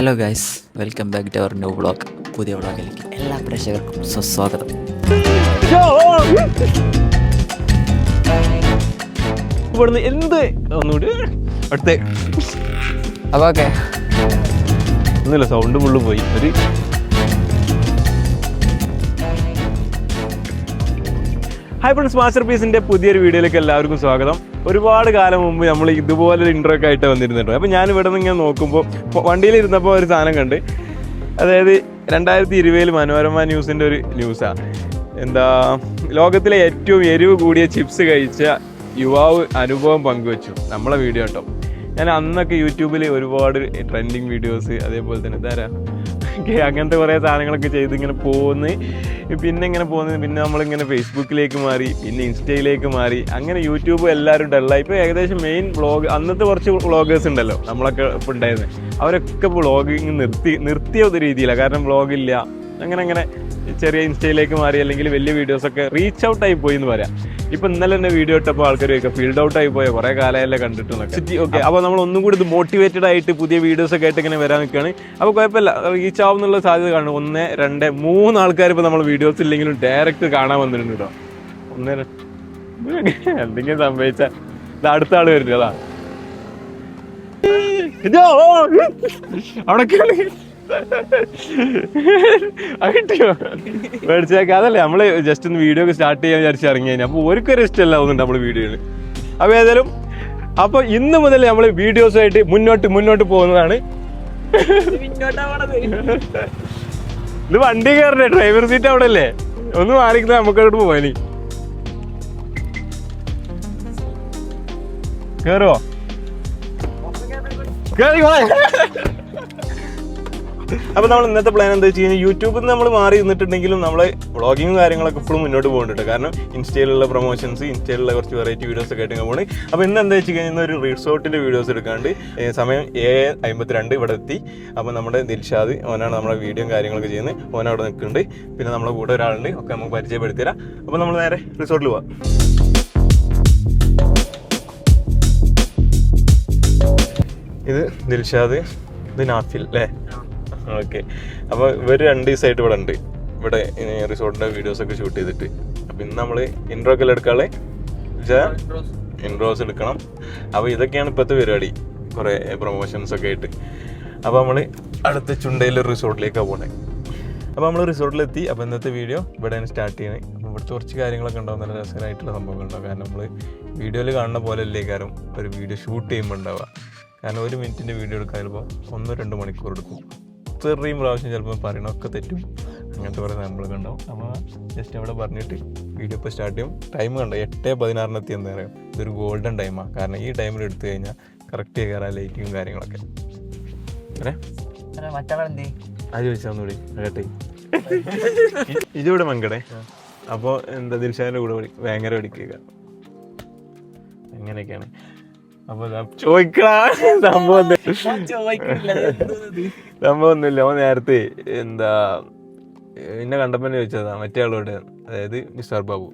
Hello guys, welcome back to our new vlog. പുതിയ വ്ളോഗിലേക്ക് എല്ലാ പ്രേക്ഷകർക്കും സുസ്വാഗതം. ഇവിടുന്ന് എന്ത് ഒന്നുകൂടി അടുത്ത അപ്പോൾ ഓക്കെ, ഒന്നുമില്ല, സൗണ്ട് ഫുള്ള് പോയി. ഒരു ഹായ് ഫ്രണ്ട്സ്, മാസ്റ്റർ പീസിൻ്റെ പുതിയൊരു വീഡിയോയിലേക്ക് എല്ലാവർക്കും സ്വാഗതം. ഒരുപാട് കാലം മുമ്പ് നമ്മൾ ഇതുപോലൊരു ഇൻട്രോ ഒക്കെ ആയിട്ട് വന്നിരുന്നുണ്ട്. അപ്പോൾ ഞാൻ ഇവിടെ നിന്ന് ഇങ്ങനെ നോക്കുമ്പോൾ വണ്ടിയിലിരുന്നപ്പോൾ ഒരു സാധനം കണ്ട്. അതായത് 2020 മനോരമ ന്യൂസിൻ്റെ ഒരു ന്യൂസാണ്. എന്താ, ലോകത്തിലെ ഏറ്റവും എരിവ് കൂടിയ ചിപ്സ് കഴിച്ച യുവാവ് അനുഭവം പങ്കുവച്ചു. നമ്മളെ വീഡിയോ കേട്ടോ. ഞാൻ അന്നൊക്കെ യൂട്യൂബിൽ ഒരുപാട് ട്രെൻഡിങ് വീഡിയോസ്, അതേപോലെ തന്നെ ഇതാരാ അങ്ങനത്തെ കുറേ സാധനങ്ങളൊക്കെ ചെയ്ത് ഇങ്ങനെ പിന്നെ നമ്മളിങ്ങനെ ഫേസ്ബുക്കിലേക്ക് മാറി, പിന്നെ ഇൻസ്റ്റയിലേക്ക് മാറി. അങ്ങനെ യൂട്യൂബ് എല്ലാവരും ഡള്ളായി. ഇപ്പോൾ ഏകദേശം മെയിൻ വ്ളോഗ്, അന്നത്തെ കുറച്ച് വ്ളോഗേഴ്സ് ഉണ്ടല്ലോ നമ്മളൊക്കെ ഇപ്പോൾ ഉണ്ടായിരുന്നത്, അവരൊക്കെ വ്ളോഗിങ് നിർത്തിയ ഒരു രീതിയിലാണ്. കാരണം വ്ളോഗില്ല, അങ്ങനെ ചെറിയ ഇൻസ്റ്റയിലേക്ക് മാറി, അല്ലെങ്കിൽ വലിയ വീഡിയോസൊക്കെ റീച്ച് ഔട്ടായി പോയി എന്ന് പറയാം. ഇപ്പം ഇന്നലെ തന്നെ വീഡിയോ ഇട്ടപ്പോൾ ആൾക്കാർ ചോദിക്കുക ഫീൽഡ് ഔട്ടായി പോയ കുറേ കാലമല്ലേ കണ്ടിട്ടുള്ളതൊക്കെ. ഓക്കെ, അപ്പോൾ നമ്മൾ ഒന്നും കൂടി ഇത് മോട്ടിവേറ്റഡ് ആയിട്ട് പുതിയ വീഡിയോസൊക്കെ ആയിട്ട് ഇങ്ങനെ വരാൻ നിൽക്കുകയാണ്. അപ്പോൾ കുഴപ്പമില്ല, റീച്ച് ആവുന്നുള്ള സാധ്യത കാണും. 1, 2, 3 ആൾക്കാർ ഇപ്പോൾ നമ്മൾ വീഡിയോസ് ഇല്ലെങ്കിലും ഡയറക്റ്റ് കാണാൻ വന്നിട്ടുണ്ട് കേട്ടോ. 1, 2 എന്തെങ്കിലും സംഭവിച്ചാൽ ഇത് അടുത്ത ആൾ വരുന്നത്. അതാ അവിടെ മേടിച്ചേക്കാം. അതല്ലേ നമ്മള് ജസ്റ്റ് ഒന്ന് വീഡിയോ ഒക്കെ സ്റ്റാർട്ട് ചെയ്യാൻ വിചാരിച്ച് ഇറങ്ങി കഴിഞ്ഞാൽ അപ്പോൾ ഒരിക്കലും ഇഷ്ടമല്ല ഒന്നുണ്ട് നമ്മൾ വീഡിയോയിൽ. അപ്പോൾ ഏതായാലും അപ്പോൾ ഇന്ന് മുതൽ നമ്മൾ വീഡിയോസായിട്ട് മുന്നോട്ട് പോകുന്നതാണ്. ഇത് വണ്ടി കയറണ്ടേ, ഡ്രൈവർ സീറ്റ് അവിടെ അല്ലേ, ഒന്ന് മാറിക്കുന്നത് നമുക്കങ്ങോട്ട് പോവാനി. കേറുവോ? കേറി. അപ്പോൾ നമ്മൾ ഇന്നത്തെ പ്ലാൻ എന്താ വെച്ച് കഴിഞ്ഞാൽ, യൂട്യൂബിൽ നിന്ന് നമ്മൾ മാറി നിന്നിട്ടുണ്ടെങ്കിലും നമ്മളെ വ്ളോഗിങ്ങും കാര്യങ്ങളൊക്കെ ഇപ്പോഴും മുന്നോട്ട് പോകുന്നുണ്ട്. കാരണം ഇൻസ്റ്റയിലുള്ള പ്രൊമോഷൻസ്, ഇൻസ്റ്റയിലുള്ള കുറച്ച് വെറൈറ്റി വീഡിയോസ് ഒക്കെ ആയിട്ട് ഇങ്ങനെ പോകുന്നത്. അപ്പോൾ ഇന്ന് എന്താ വെച്ച് കഴിഞ്ഞാൽ ഒരു റിസോർട്ടിൻ്റെ വീഡിയോസ് എടുക്കാണ്ട് സമയം 7:52 ഇവിടെ എത്തി. അപ്പോൾ നമ്മുടെ ദിൽഷാദ്, ഓനാണ് നമ്മുടെ വീഡിയോയും കാര്യങ്ങളൊക്കെ ചെയ്യുന്നത്. ഓനവിടെ നിൽക്കുന്നുണ്ട്. പിന്നെ നമ്മുടെ കൂടെ ഒരാളുണ്ട്, ഒക്കെ നമുക്ക് പരിചയപ്പെടുത്തി തരാം. അപ്പോൾ നമ്മൾ നേരെ റിസോർട്ടിൽ പോവാം. ഇത് ദിൽഷാദ്, ഇത് നാഫിൽ അല്ലേ? ഓക്കെ, അപ്പോൾ ഇവർ 2 ദിവസമായിട്ട് ഇവിടെ ഉണ്ട്. ഇവിടെ റിസോർട്ടിൻ്റെ വീഡിയോസൊക്കെ ഷൂട്ട് ചെയ്തിട്ട്. അപ്പോൾ ഇന്ന് നമ്മൾ ഇൻട്രോ ഒക്കെ എടുക്കാളെ ഇൻട്രോസ് എടുക്കണം. അപ്പോൾ ഇതൊക്കെയാണ് ഇപ്പോഴത്തെ പരിപാടി, കുറേ പ്രൊമോഷൻസൊക്കെ ആയിട്ട്. അപ്പോൾ നമ്മൾ അടുത്ത ചുണ്ടയിൽ റിസോർട്ടിലേക്കാണ് പോകുന്നത്. അപ്പോൾ നമ്മൾ റിസോർട്ടിലെത്തി. അപ്പോൾ ഇന്നത്തെ വീഡിയോ ഇവിടെയാണ് സ്റ്റാർട്ട് ചെയ്യുന്നത്. അപ്പോൾ ഇവിടുത്തെ കുറച്ച് കാര്യങ്ങളൊക്കെ ഉണ്ടാവും, നല്ല രസകരമായിട്ടുള്ള സംഭവങ്ങളുണ്ടാവും. കാരണം നമ്മൾ വീഡിയോയിൽ കാണുന്ന പോലെ അല്ലേ കാരണം ഒരു വീഡിയോ ഷൂട്ട് ചെയ്യുമ്പോൾ ഉണ്ടാവുക. കാരണം 1 മിനിറ്റിൻ്റെ വീഡിയോ എടുക്കാൻ ചിലപ്പോൾ 1-2 മണിക്കൂർ എടുക്കും. ഇത്രയും പ്രാവശ്യം ചിലപ്പോൾ പറയണമൊക്കെ തെറ്റും. അങ്ങനത്തെ കുറേ സാമ്പിളൊക്കെ ഉണ്ടാവും. അപ്പോൾ ജസ്റ്റ് അവിടെ പറഞ്ഞിട്ട് വീഡിയോ ഇപ്പോൾ സ്റ്റാർട്ട് ചെയ്യും. ടൈം കണ്ടോ, 8:16 എത്തി എന്താ പറയുക. ഇതൊരു ഗോൾഡൻ ടൈമാണ്. കാരണം ഈ ടൈമിൽ എടുത്തു കഴിഞ്ഞാൽ കറക്റ്റ് കയറാൻ ലൈറ്റിങ്ങും കാര്യങ്ങളൊക്കെ. അത് ചോദിച്ചാൽ ഒന്നുകൂടി കേട്ടെ. ഇതിവിടെ മങ്കടേ. അപ്പോൾ എന്താ ദിൽഷാദിൻ്റെ കൂടെ ഭയങ്കര പഠിക്കുക. അങ്ങനെയൊക്കെയാണ്. അപ്പോൾ സംഭവമൊന്നുമില്ല. ഓൻ നേരത്തെ എന്താ എന്നെ കണ്ടപ്പോൾ ചോദിച്ചതാ മറ്റേ ആളോട്, അതായത് മിസ്റ്റർ ബാബു.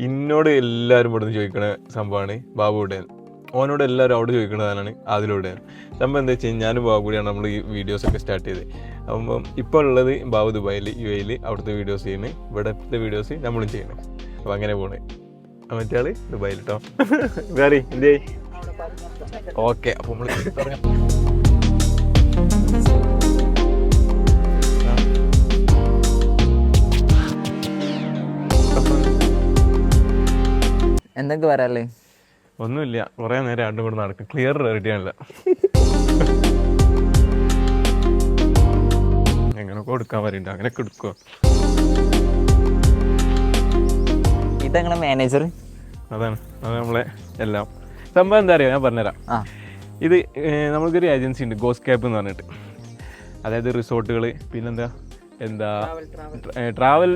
ഇന്നോട് എല്ലാവരും ഇവിടുന്ന് ചോദിക്കണ സംഭവമാണ് ബാബുവിടെ. ഓനോട് എല്ലാവരും അവിടെ ചോദിക്കുന്നതാണ് അതിലൂടെ. സംഭവം എന്താ വെച്ച് കഴിഞ്ഞാൽ ഞാനും ബാബു കൂടിയാണ് നമ്മൾ ഈ വീഡിയോസൊക്കെ സ്റ്റാർട്ട് ചെയ്തത്. അപ്പം ഇപ്പോൾ ഉള്ളത് ബാബു ദുബായിൽ, UAE അവിടുത്തെ വീഡിയോസ് ചെയ്യുന്നത്, ഇവിടുത്തെ വീഡിയോസ് നമ്മളും ചെയ്യണേ. അപ്പോൾ അങ്ങനെ പോണേ. മറ്റേ ആള് ദുബായിൽ കേട്ടോ. വേറെ എന്തേ? ഓക്കെ, അപ്പോൾ നമ്മൾ എന്തൊക്കെ പറയാല്ലേ? ഒന്നുമില്ല, കുറേ നേരം രണ്ടും കൂടെ നടക്കും. ക്ലിയർ റെഡിയാണല്ല. എങ്ങനെയൊക്കെ എടുക്കാൻ പറയുന്നുണ്ട്, അങ്ങനെയൊക്കെ എടുക്കുക. ഇതെങ്ങനെ മാനേജർ? അതാണ് നമ്മളെ എല്ലാം സംഭവം. എന്താ അറിയാം, ഞാൻ പറഞ്ഞുതരാം. ഇത് നമ്മൾക്കൊരു ഏജൻസി ഉണ്ട്, ഗോസ്കേപ്പ് എന്ന് പറഞ്ഞിട്ട്. അതായത് റിസോർട്ടുകൾ, പിന്നെന്താ ട്രാവൽ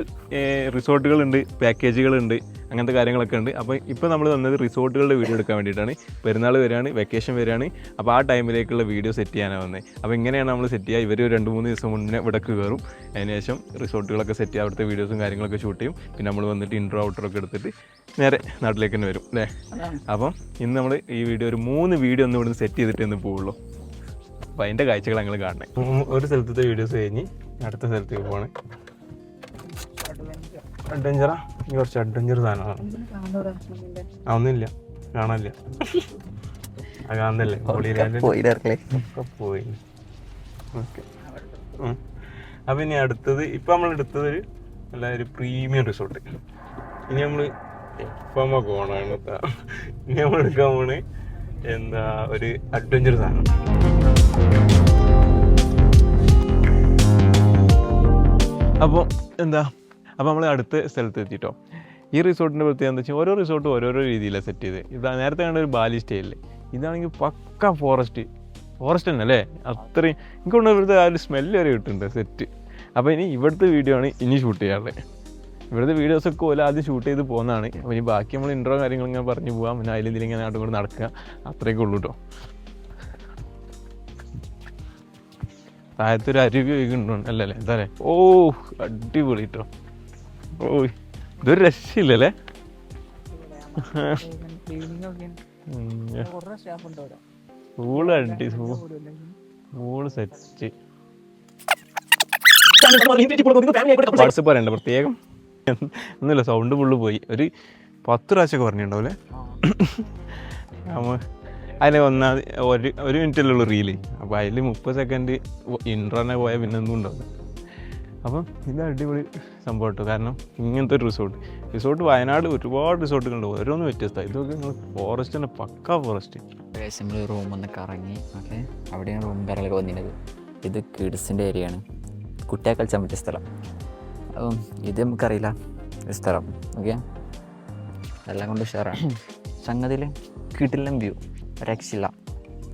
റിസോർട്ടുകളുണ്ട്, പാക്കേജുകളുണ്ട്, അങ്ങനത്തെ കാര്യങ്ങളൊക്കെ ഉണ്ട്. അപ്പോൾ ഇപ്പോൾ നമ്മൾ തന്നത് റിസോർട്ടുകളുടെ വീഡിയോ എടുക്കാൻ വേണ്ടിയിട്ടാണ്. പെരുന്നാൾ വരികയാണ്, വെക്കേഷൻ വരികയാണ്. അപ്പോൾ ആ ടൈമിലേക്കുള്ള വീഡിയോ സെറ്റ് ചെയ്യാനാണ് വന്നത്. അപ്പോൾ എങ്ങനെയാണ് നമ്മൾ സെറ്റ് ചെയ്യുക? ഇവർ 2-3 ദിവസം മുന്നേ ഇവിടേക്ക് കയറും. അതിനുശേഷം റിസോർട്ടുകളൊക്കെ സെറ്റ് ചെയ്യുക, അവിടുത്തെ വീഡിയോസും കാര്യങ്ങളൊക്കെ ഷൂട്ട് ചെയ്യും. പിന്നെ നമ്മൾ വന്നിട്ട് ഇൻട്രോ ഔട്ടറൊക്കെ എടുത്തിട്ട് നേരെ നാട്ടിലേക്ക് തന്നെ വരും അല്ലേ? അപ്പം ഇന്ന് നമ്മൾ ഈ വീഡിയോ ഒരു 3 വീഡിയോ ഒന്നും ഇവിടുന്ന് സെറ്റ് ചെയ്തിട്ട് ഒന്ന് പോവുള്ളൂ. അപ്പോൾ അതിൻ്റെ കാഴ്ചകൾ ഞങ്ങൾ കാണണേ. ഒരു സ്ഥലത്തെ വീഡിയോസ് കഴിഞ്ഞ് അടുത്ത സ്ഥലത്തേക്ക് പോകണേ. അഡ്വഞ്ചറാ? ഈ കുറച്ച് അഡ്വഞ്ചർ സാധനമാണ്. ഒന്നുമില്ല, കാണാനില്ല. അത് കാണുന്നല്ലേ ഒക്കെ പോയി. ഓക്കെ. അപ്പം ഇനി അടുത്തത് ഇപ്പം നമ്മൾ എടുത്തത് ഒരു പ്രീമിയം റിസോർട്ട്. ഇനി നമ്മൾ എഫാമൊക്കെ പോകണമാണ്. ഇനി നമ്മൾ എടുക്കാൻ പോണേ എന്താ ഒരു അഡ്വഞ്ചർ സാധനം. അപ്പോൾ അപ്പോൾ നമ്മൾ അടുത്ത സ്ഥലത്ത് എത്തിയിട്ടോ. ഈ റിസോർട്ടിൻ്റെ പ്രത്യേകത എന്താ വെച്ചാൽ ഓരോ റിസോർട്ടും ഓരോരോ രീതിയിലാണ് സെറ്റ് ചെയ്ത്. ഇതാ നേരത്തെ കണ്ട ഒരു ബാലി സ്റ്റൈലിൽ, ഇതാണെങ്കിൽ പക്ക ഫോറസ്റ്റ് തന്നെ അല്ലേ. അത്രയും എനിക്കൊണ്ട് ഇവിടുത്തെ ആ ഒരു സ്മെല്ല് വരെ കിട്ടുന്നുണ്ട് സെറ്റ്. അപ്പോൾ ഇനി ഇവിടുത്തെ വീഡിയോ ആണ് ഇനി ഷൂട്ട് ചെയ്യാറുള്ളത്. ഇവിടുത്തെ വീഡിയോസൊക്കെ പോലെ ആദ്യം ഷൂട്ട് ചെയ്ത് പോകുന്നതാണ്. അപ്പോൾ ഇനി ബാക്കി നമ്മൾ ഇൻട്രോ കാര്യങ്ങളിങ്ങനെ പറഞ്ഞു പോകാം. പിന്നെ അതിലെന്തെങ്കിലും ഇങ്ങനെ നാട്ടും കൂടെ നടക്കുക, അത്രയൊക്കെ ഉള്ളൂ കേട്ടോ. താഴത്തൊരു അരുവി ഒഴുകുന്നുണ്ട് അല്ലേ എന്താ അല്ലേ. ഓ അടിപൊളി കേട്ടോ. ഓ ഇതൊരു രക്ഷയില്ലല്ലേ. സെറ്റ് വാട്സപ്പ് പറയണ്ട പ്രത്യേകം ഒന്നുമില്ല. സൗണ്ട് ഫുള്ള് പോയി. ഒരു 10 പ്രാവശ്യമൊക്കെ പറഞ്ഞിട്ടുണ്ടാവില്ലേ. അതിന് ഒരു മിനിറ്റല്ലേ ഉള്ളൂ റീല്. അപ്പോൾ അതിൽ 30 സെക്കൻഡ് ഇൻട്രോനെ പോയാൽ പിന്നെ ഒന്നും ഉണ്ടാവില്ല. അപ്പം ഇത് അടിപൊളി സംഭവം കേട്ടോ. കാരണം ഇങ്ങനത്തെ ഒരു റിസോർട്ട് വയനാട് ഒരുപാട് റിസോർട്ടുകളുണ്ട്, ഓരോന്നും വ്യത്യസ്തമാണ്. ഇതൊക്കെ നിങ്ങൾ ഫോറസ്റ്റ് തന്നെ, പക്കാ ഫോറസ്റ്റ്. നമ്മൾ റൂം ഒന്ന് കറങ്ങി. ഓക്കെ, അവിടെയാണ് റൂം കാര്യങ്ങളൊക്കെ വന്നിരുന്നത്. ഇത് കിഡ്സിൻ്റെ ഏരിയ ആണ്, കുട്ടിയെ കളിച്ചാൻ പറ്റിയ സ്ഥലം. അപ്പം ഇത് നമുക്കറിയില്ല ഒരു സ്ഥലം. ഓക്കെ, എല്ലാം കൊണ്ട് ഉഷാറാണ്. സംഗതിയിൽ കിടിലം വ്യൂ, രക്ഷയില്ല.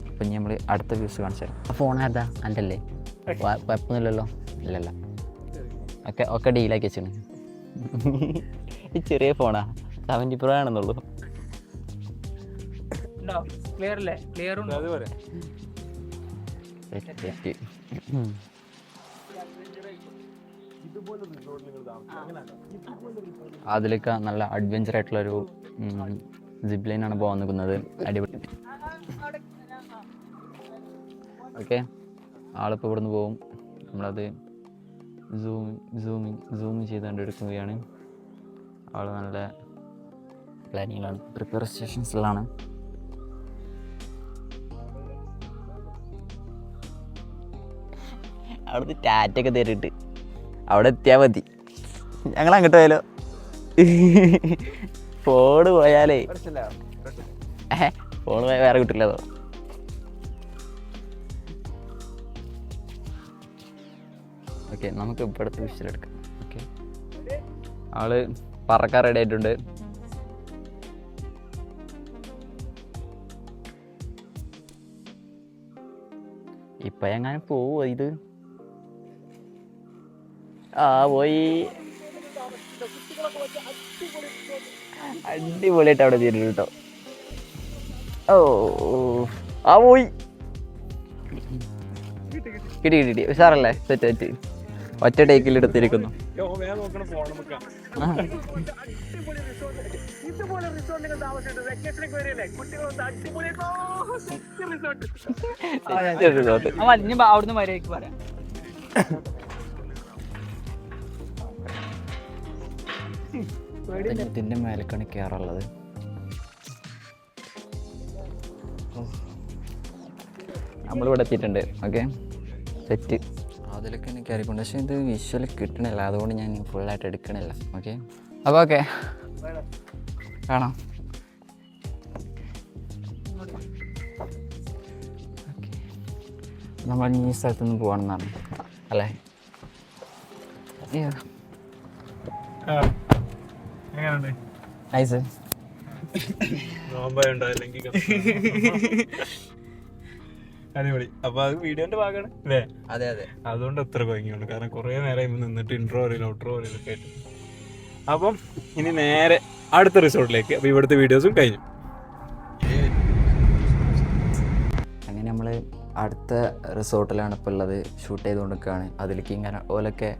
അപ്പം ഇനി നമ്മൾ അടുത്ത വ്യൂസ് കാണിച്ചു തരാം. ആ ഫോൺ ആരുതാ? എൻ്റെ അല്ലേ? കുഴപ്പമൊന്നുമില്ലല്ലോ. ഇല്ലല്ല, ഒക്കെ ഡീലാക്കി വെച്ചാണ്. ഈ ചെറിയ ഫോണാ, 70 Pro ആണെന്നുള്ളൂ. അതിലൊക്കെ നല്ല അഡ്വഞ്ചർ ആയിട്ടുള്ളൊരു സിപ്പ് ലൈനാണ് പോകാൻ നിൽക്കുന്നത്. അടിപൊളി. ഓക്കെ, ആളിപ്പോൾ ഇവിടുന്ന് പോകും. നമ്മളത് സൂം ചെയ്തുകൊണ്ട് എടുക്കുകയാണ്. ആൾ നല്ല പ്ലാനിങ്ങിലാണ്, പ്രിപ്പയർ സ്റ്റേഷൻസിലാണ്. അവിടുത്തെ ടാറ്റൊക്കെ തരിട്ട് അവിടെ എത്തിയാൽ മതി. ഞങ്ങൾ അങ്ങോട്ട് പോയാലോ? ഫോണ് പോയാലേ ഫോണ് പോയാൽ വേറെ കിട്ടില്ലതോ. ഓക്കെ, നമുക്ക് ഇവിടുത്തെ വിഷയിലെടുക്കാം. ഓക്കെ, ആള് പറക്കാൻ റെഡി ആയിട്ടുണ്ട്. ഇപ്പം എങ്ങനെ പോവോ ഇത്? ആ പോയി. അടിപൊളിയായിട്ട് അവിടെ ചെയ്തിട്ട് കേട്ടോ. ഓ ആ പോയി. കിട്ടി ഉഷാറല്ലേ? സെറ്റ് ഒറ്റ ടേക്കിൽ എടുത്തിരിക്കുന്നു. അവിടുന്ന് മര്യാദക്ക് പറയാം. ഇതിന്റെ മേലേക്കാണ് കയറുള്ളത്. നമ്മളിവിടെ എത്തിയിട്ടുണ്ട്. Okay, set. അതിലൊക്കെ എനിക്ക് കയറിക്കൊണ്ട്, പക്ഷേ ഇത് വിഷ്വൽ കിട്ടണില്ല, അതുകൊണ്ട് ഞാൻ ഫുള്ളായിട്ട് എടുക്കണില്ല. ഓക്കെ, അപ്പോൾ ഓക്കെ കാണാം. നമ്മൾ ഈ സ്ഥലത്തുനിന്ന് പോകണമെന്നാണ് അല്ലേ? നൈസ്. അടിപൊളി. അപ്പൊ അത് വീഡിയോന്റെ ഭാഗമാണ് അല്ലേ? അതെ, അതുകൊണ്ട് എത്ര ഭംഗിയുണ്ട്. കാരണം കുറെ നേരം നിന്നിട്ട് ഇൻട്രോ അറിയില്ല, ഔട്ട്രോ അറിയില്ല ഒക്കെ ആയിട്ട്. അപ്പം ഇനി നേരെ അടുത്ത റിസോർട്ടിലേക്ക്. അപ്പൊ ഇവിടുത്തെ വീഡിയോസും കഴിഞ്ഞു. അങ്ങനെ നമ്മൾ അടുത്ത റിസോർട്ടിലാണ് ഇപ്പോൾ ഉള്ളത്. ഷൂട്ട് ചെയ്തുകൊണ്ടിരിക്കുകയാണ്. അതിലേക്ക് ഇങ്ങനെ ഓലൊക്കെ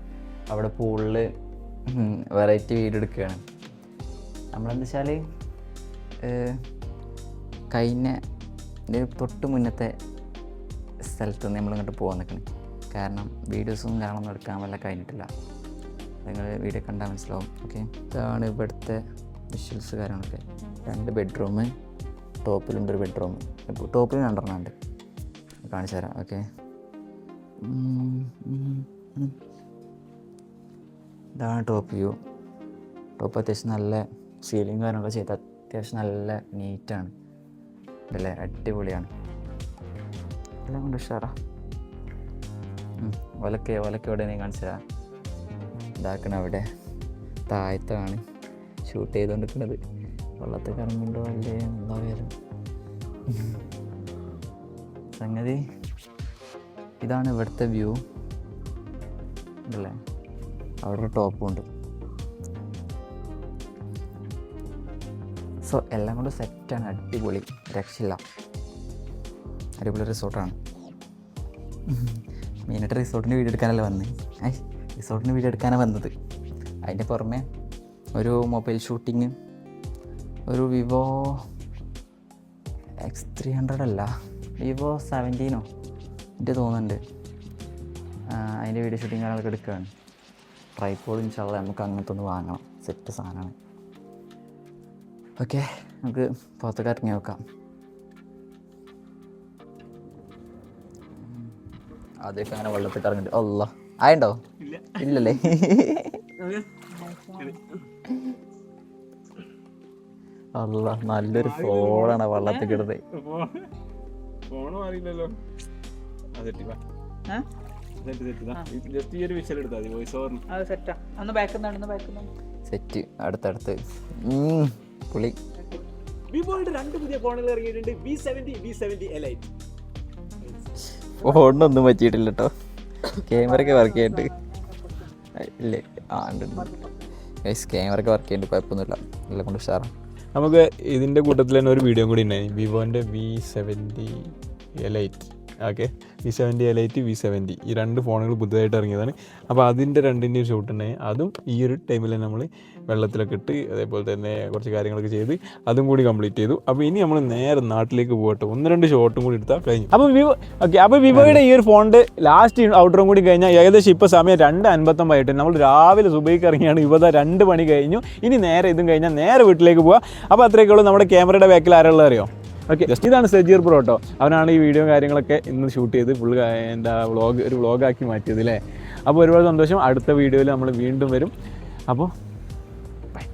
അവിടെ പൂളിൽ വെറൈറ്റി വീഡിയോ എടുക്കുകയാണ്. നമ്മളെന്താ വെച്ചാൽ കഴിഞ്ഞ തൊട്ട് മുന്നത്തെ സ്ഥലത്ത് നിന്ന് നമ്മളിങ്ങോട്ട് പോകാൻ നിൽക്കണം. കാരണം വീഡിയോസൊന്നും കാണാൻ എടുക്കാൻ വല്ല കഴിഞ്ഞിട്ടില്ല. നിങ്ങൾ വീഡിയോ കണ്ടാൽ മനസ്സിലാവും. ഓക്കെ, ഇതാണ് ഇവിടുത്തെ വിഷ്വൽസ് കാര്യങ്ങളൊക്കെ. 2 ബെഡ്റൂം, ടോപ്പിലുണ്ടൊരു ബെഡ്റൂം, ടോപ്പിൽ 2 ഉണ്ട്, കാണിച്ചു തരാം. ഓക്കെ, ഇതാണ് ടോപ്പ് വ്യൂ. ടോപ്പ് അത്യാവശ്യം നല്ല സീലിംഗ് കാര്യങ്ങളൊക്കെ ചെയ്ത് അത്യാവശ്യം നല്ല നീറ്റാണ് അല്ലേ, അടിപൊളിയാണ്. എല്ലാം കൊണ്ട് ഉഷാറാ. ഒലക്കെ എവിടെ നീ കാണിച്ചു തരാം. ഇതാക്കണം അവിടെ താഴത്താണ് ഷൂട്ട് ചെയ്തുകൊണ്ടിരിക്കുന്നത്. വെള്ളത്തിൽ കിടന്നുണ്ടോ അല്ലേ എന്താ പേര് സംഗതി. ഇതാണ് ഇവിടുത്തെ വ്യൂ അല്ലേ. അവിടെ ഒരു ടോപ്പും ഉണ്ട്. സോ എല്ലാം കൊണ്ട് സെറ്റാണ്, അടിപൊളി, രക്ഷയില്ല, അടിപൊളി റിസോർട്ടാണ്. മെയിനായിട്ട് റിസോർട്ടിൻ്റെ വീഡിയോ എടുക്കാനല്ല വന്നത്. റിസോർട്ടിൻ്റെ വീഡിയോ എടുക്കാനാണ് വന്നത്. അതിൻ്റെ പുറമെ ഒരു മൊബൈൽ ഷൂട്ടിങ്, ഒരു വിവോ X300 അല്ല, വിവോ 17 എൻ്റെ തോന്നുന്നുണ്ട്. അതിൻ്റെ വീഡിയോ ഷൂട്ടിങ് കാര്യങ്ങളൊക്കെ എടുക്കുകയാണ്. ട്രൈപോഡ് ഇൻഷാല്ലാ നമുക്ക് അങ്ങനത്തെ ഒന്ന് വാങ്ങണം, സെറ്റ് സാധനമാണ്. ഓക്കെ, നമുക്ക് പുറത്തൊക്കെ ഇറങ്ങി നോക്കാം. ആദ്യമൊക്കെ അങ്ങനെ വെള്ളത്തിൽ ഇറങ്ങിട്ട് അല്ല ആയുണ്ടോ? ഇല്ലല്ലേ. അല്ല, നല്ലൊരു ഫോണാണ് വെള്ളത്തിൽ കിടന്നത്. സെറ്റ് അടുത്തടുത്ത് പുളി. വിവോയുടെ 2 പുതിയ ഫോണുകൾ ഇറങ്ങിയിട്ടുണ്ട്. V70 Elite. ഫോണിനൊന്നും പറ്റിയിട്ടില്ല കേട്ടോ, ക്യാമറയൊക്കെ വർക്ക് ചെയ്തിട്ട് ഇല്ലേ. ക്യാമറയൊക്കെ വർക്ക് ചെയ്യുന്നുണ്ട്, കുഴപ്പമൊന്നുമില്ല, എല്ലാം കൊണ്ട് ഉഷാറാണ്. നമുക്ക് ഇതിൻ്റെ കൂട്ടത്തിൽ തന്നെ ഒരു വീഡിയോ കൂടി ഉണ്ടായി, വിവോൻ്റെ V70 Elite. Okay, V70 Elite, V70 ഈ 2 ഫോണുകൾ പുതുതായിട്ട് ഇറങ്ങിയതാണ്. അപ്പോൾ അതിൻ്റെ 2ൻ്റെയും ഷൂട്ട് ഉണ്ടായി. അതും ഈ ഒരു ടൈമിൽ തന്നെ നമ്മൾ വെള്ളത്തിലൊക്കെ ഇട്ട് അതേപോലെ തന്നെ കുറച്ച് കാര്യങ്ങളൊക്കെ ചെയ്ത് അതും കൂടി കംപ്ലീറ്റ് ചെയ്തു. അപ്പോൾ ഇനി നമ്മൾ നേരെ നാട്ടിലേക്ക് പോകട്ടെ. 1-2 ഷോട്ടും കൂടി എടുത്താൽ കഴിഞ്ഞു. അപ്പോൾ വിവോയുടെ ഈ ഒരു ഫോണിൻ്റെ ലാസ്റ്റ് ഔട്ടറും കൂടി കഴിഞ്ഞാൽ ഏകദേശം ഇപ്പോൾ സമയം 2:59 ആയിട്ട്. നമ്മൾ രാവിലെ സുബൈക്ക് ഇറങ്ങിയാണ്, ഇപ്പോൾ 2 മണി കഴിഞ്ഞു. ഇനി നേരെ ഇതും കഴിഞ്ഞാൽ നേരെ വീട്ടിലേക്ക് പോവുക. അപ്പോൾ അത്രയൊക്കെയുള്ളൂ. നമ്മുടെ ക്യാമറയുടെ ബാക്കിൽ ആരുള്ളത് അറിയോ? ഓക്കെ, ജസ്റ്റ് ഇതാണ് സജീർ ബ്രോ കേട്ടോ. അവനാണ് ഈ വീഡിയോ കാര്യങ്ങളൊക്കെ ഇന്ന് ഷൂട്ട് ചെയ്ത് ഫുൾ ഒരു വ്ളോഗാക്കി മാറ്റിയത് അല്ലേ. അപ്പോൾ ഒരുപാട് സന്തോഷം. അടുത്ത വീഡിയോയിൽ നമ്മൾ വീണ്ടും വരും. അപ്പോൾ ബൈ.